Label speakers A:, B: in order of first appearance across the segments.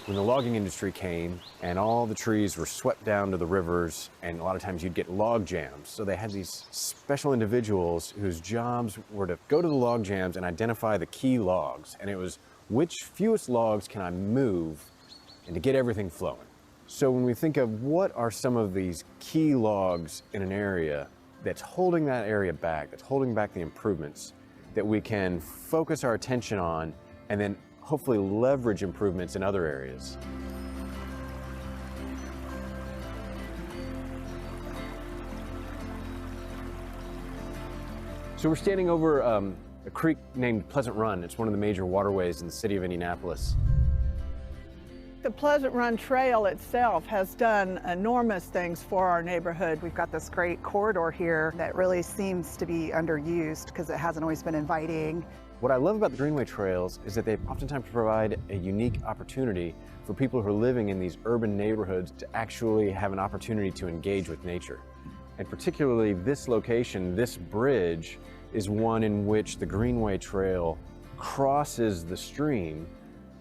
A: when the logging industry came and all the trees were swept down to the rivers, and a lot of times you'd get log jams. So they had these special individuals whose jobs were to go to the log jams and identify the key logs. And it was which fewest logs can I move and to get everything flowing. So when we think of what are some of these key logs in an area that's holding that area back, that's holding back the improvements that we can focus our attention on and then hopefully leverage improvements in other areas. So we're standing over a creek named Pleasant Run. It's one of the major waterways in the city of Indianapolis.
B: The Pleasant Run Trail itself has done enormous things for our neighborhood.
C: We've got this great corridor here that really seems to be underused because it hasn't always been inviting.
A: What I love about the Greenway trails is that they oftentimes provide a unique opportunity for people who are living in these urban neighborhoods to actually have an opportunity to engage with nature. And particularly this location, this bridge, is one in which the Greenway Trail crosses the stream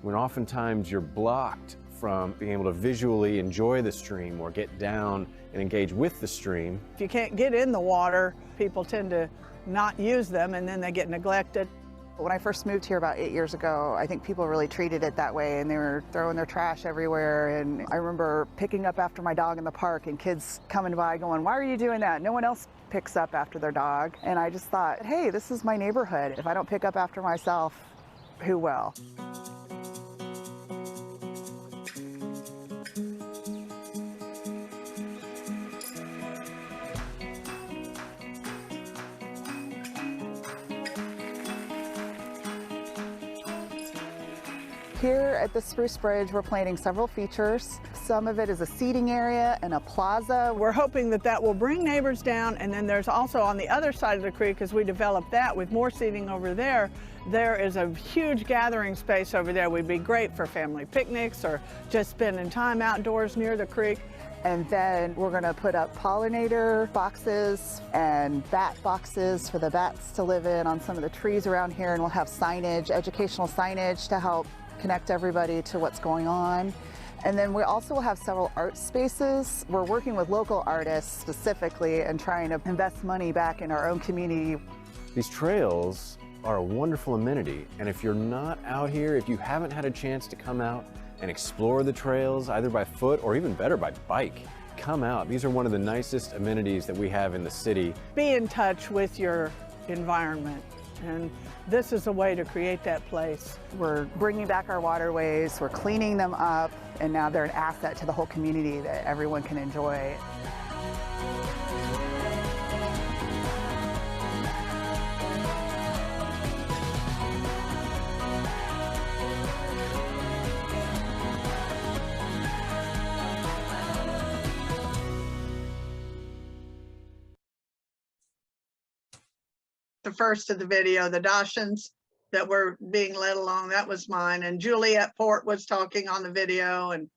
A: when oftentimes you're blocked from being able to visually enjoy the stream or get down and engage with the stream.
B: If you can't get in the water, people tend to not use them and then they get neglected.
C: When I first moved here about 8 years ago, I think people really treated it that way and they were throwing their trash everywhere. And I remember picking up after my dog in the park and kids coming by going, "Why are you doing that? No one else picks up after their dog." And I just thought, hey, this is my neighborhood. If I don't pick up after myself, who will? Here at the Spruce Bridge, we're planning several features. Some of it is a seating area and a plaza.
B: We're hoping that that will bring neighbors down, and then there's also on the other side of the creek, as we develop that with more seating over there, there is a huge gathering space over there. Would be great for family picnics or just spending time outdoors near the creek.
C: And then we're going to put up pollinator boxes and bat boxes for the bats to live in on some of the trees around here, and we'll have signage, educational signage to help connect everybody to what's going on. And then we also will have several art spaces. We're working with local artists specifically and trying to invest money back in our own community.
A: These trails are a wonderful amenity, and if you're not out here, if you haven't had a chance to come out and explore the trails either by foot or even better by bike, come out. These are one of the nicest amenities that we have in the city.
B: Be in touch with your environment, and this is a way to create that place.
C: We're bringing back our waterways, we're cleaning them up, and now they're an asset to the whole community that everyone can enjoy.
B: The first of the video, the Dachshunds that were being led along, that was mine. And Juliet Port was talking on the video, and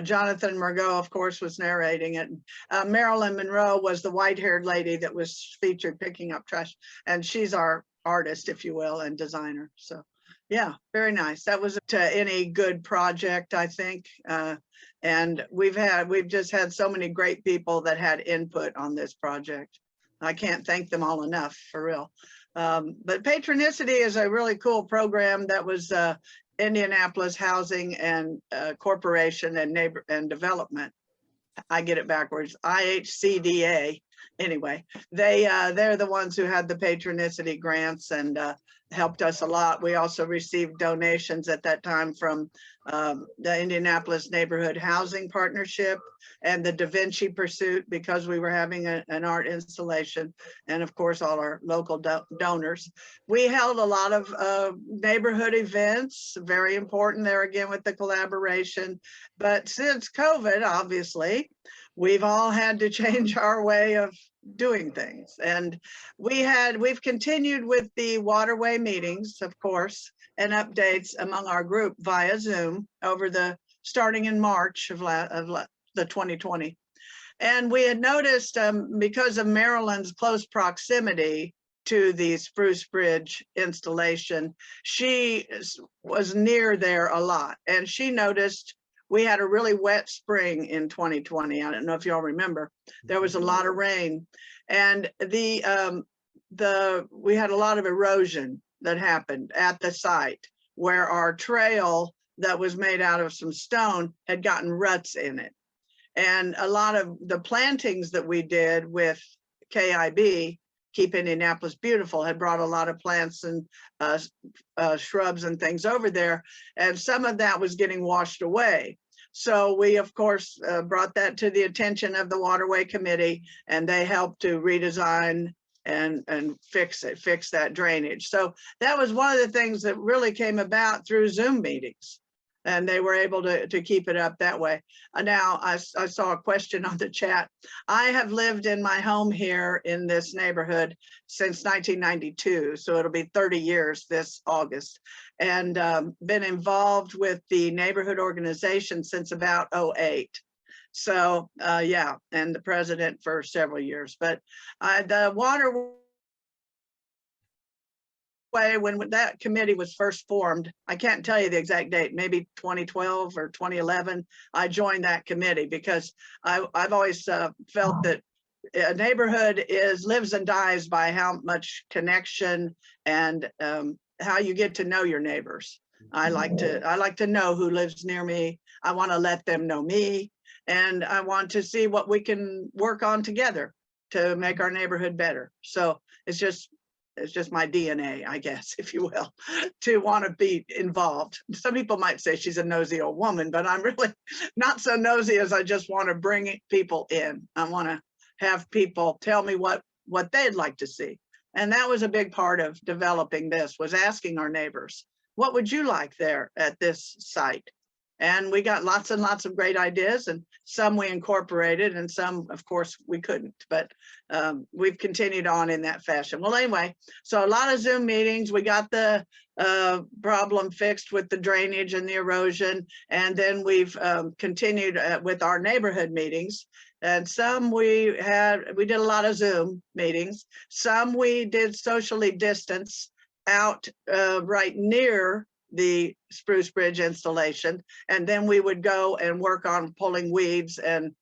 B: Jonathan Margot, of course, was narrating it. Marilyn Monroe was the white-haired lady that was featured picking up trash. And she's our artist, if you will, and designer. So yeah, very nice. That was to any good project, I think. And we've just had so many great people that had input on this project. I can't thank them all enough, for real. But Patronicity is a really cool program that was Indianapolis Housing and Corporation and Development. I get it backwards, IHCDA. Anyway, they're the ones who had the Patronicity grants and helped us a lot. We also received donations at that time from the Indianapolis Neighborhood Housing Partnership and the Da Vinci Pursuit, because we were having an art installation, and of course all our local donors. We held a lot of neighborhood events, very important there again with the collaboration. But since COVID, obviously, we've all had to change our way of doing things. And we've continued with the Waterway meetings, of course, and updates among our group via Zoom starting in March of the 2020. And we had noticed because of Marilyn's close proximity to the Spruce Bridge installation, she was near there a lot. And she noticed we had a really wet spring in 2020. I don't know if y'all remember. There was a lot of rain, and we had a lot of erosion that happened at the site where our trail that was made out of some stone had gotten ruts in it. And a lot of the plantings that we did with KIB, Keep Indianapolis Beautiful, had brought a lot of plants and shrubs and things over there. And some of that was getting washed away. So we, of course, brought that to the attention of the Waterway Committee, and they helped to redesign and fix that drainage. So that was one of the things that really came about through Zoom meetings. And they were able to keep it up that way. Now, I saw a question on the chat. I have lived in my home here in this neighborhood since 1992, so it'll be 30 years this August, and been involved with the neighborhood organization since about '08. So yeah, and the president for several years. But the Waterway, when that committee was first formed, I can't tell you the exact date, maybe 2012 or 2011, I joined that committee because I've always felt that a neighborhood lives and dies by how much connection and how you get to know your neighbors. I like to know who lives near me. I want to let them know me, and I want to see what we can work on together to make our neighborhood better. So it's just my DNA, I guess, if you will, to want to be involved. Some people might say she's a nosy old woman, but I'm really not so nosy as I just want to bring people in. I want to have people tell me what they'd like to see. And that was a big part of developing this, was asking our neighbors, what would you like there at this site? And we got lots and lots of great ideas, and some we incorporated and some, of course, we couldn't, but we've continued on in that fashion. Well, anyway, so a lot of Zoom meetings. We got the problem fixed with the drainage and the erosion, and then we've continued with our neighborhood meetings. And some we did a lot of Zoom meetings. Some we did socially distance out right near the Spruce Bridge installation, and then we would go and work on pulling weeds and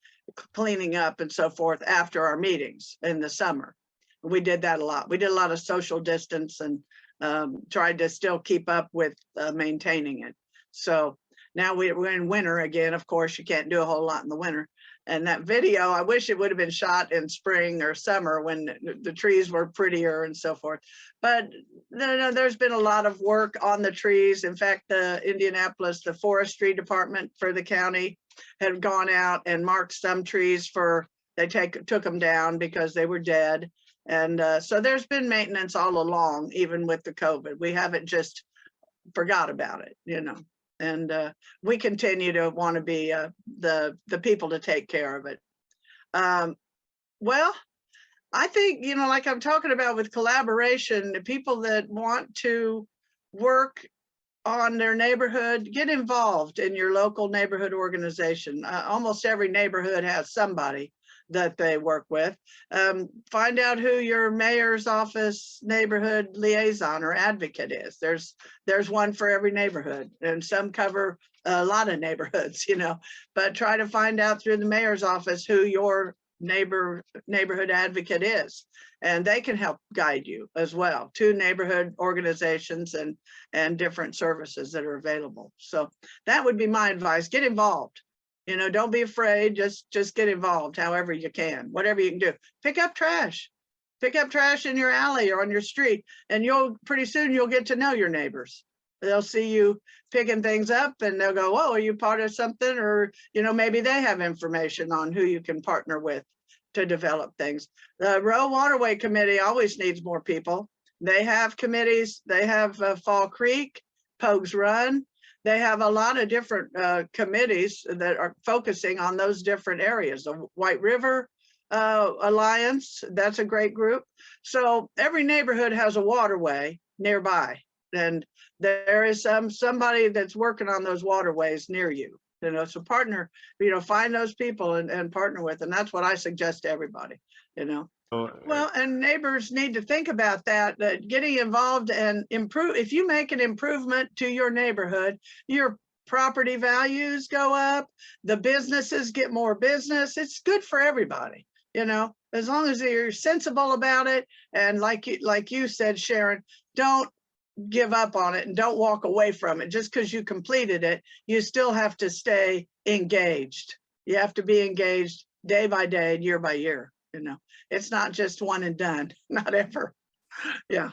B: cleaning up and so forth after our meetings in the summer. We did that a lot. We did a lot of social distance and tried to still keep up with maintaining it. So now we're in winter again. Of course, you can't do a whole lot in the winter. And that video, I wish it would have been shot in spring or summer when the trees were prettier and so forth. But no, there's been a lot of work on the trees. In fact, the forestry department for the county had gone out and marked some trees they took them down because they were dead. And so there's been maintenance all along, even with the COVID. We haven't just forgot about it, you know. And we continue to want to be the people to take care of it. Well, I think, you know, like I'm talking about with collaboration, the people that want to work on their neighborhood, get involved in your local neighborhood organization. Almost every neighborhood has somebody that they work with. Find out who your mayor's office neighborhood liaison or advocate is. There's one for every neighborhood, and some cover a lot of neighborhoods, you know, but try to find out through the mayor's office who your neighborhood advocate is, and they can help guide you as well to neighborhood organizations and different services that are available. So that would be my advice. Get involved. You know, don't be afraid, just get involved however you can, whatever you can do. Pick up trash in your alley or on your street, and pretty soon you'll get to know your neighbors. They'll see you picking things up and they'll go, oh, are you part of something? Or, you know, maybe they have information on who you can partner with to develop things. The Row Waterway Committee always needs more people. They have committees. They have Fall Creek, Pogues Run. They have a lot of different committees that are focusing on those different areas. The White River Alliance, that's a great group. So every neighborhood has a waterway nearby, and there is somebody that's working on those waterways near you. You know, so partner, you know, find those people and partner with them. That's what I suggest to everybody, you know. Well, and neighbors need to think about that getting involved and improve. If you make an improvement to your neighborhood, you're property values go up, the businesses get more business. It's good for everybody, you know, as long as you're sensible about it. And like you said, Sharon, don't give up on it and don't walk away from it. Just because you completed it, you still have to stay engaged. You have to be engaged day by day, year by year. You know, it's not just one and done, not ever. Yeah,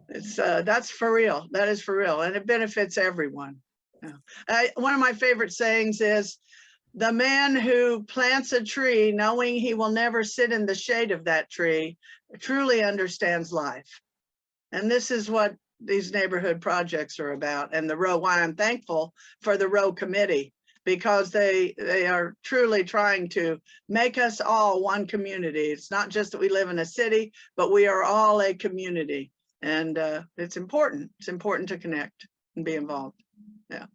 B: it's that's for real. That is for real, and it benefits everyone. Yeah. One of my favorite sayings is, the man who plants a tree knowing he will never sit in the shade of that tree truly understands life. And this is what these neighborhood projects are about, and the Row, why I'm thankful for the Row Committee, because they are truly trying to make us all one community. It's not just that we live in a city, but we are all a community. And it's important. It's important to connect and be involved. Yeah.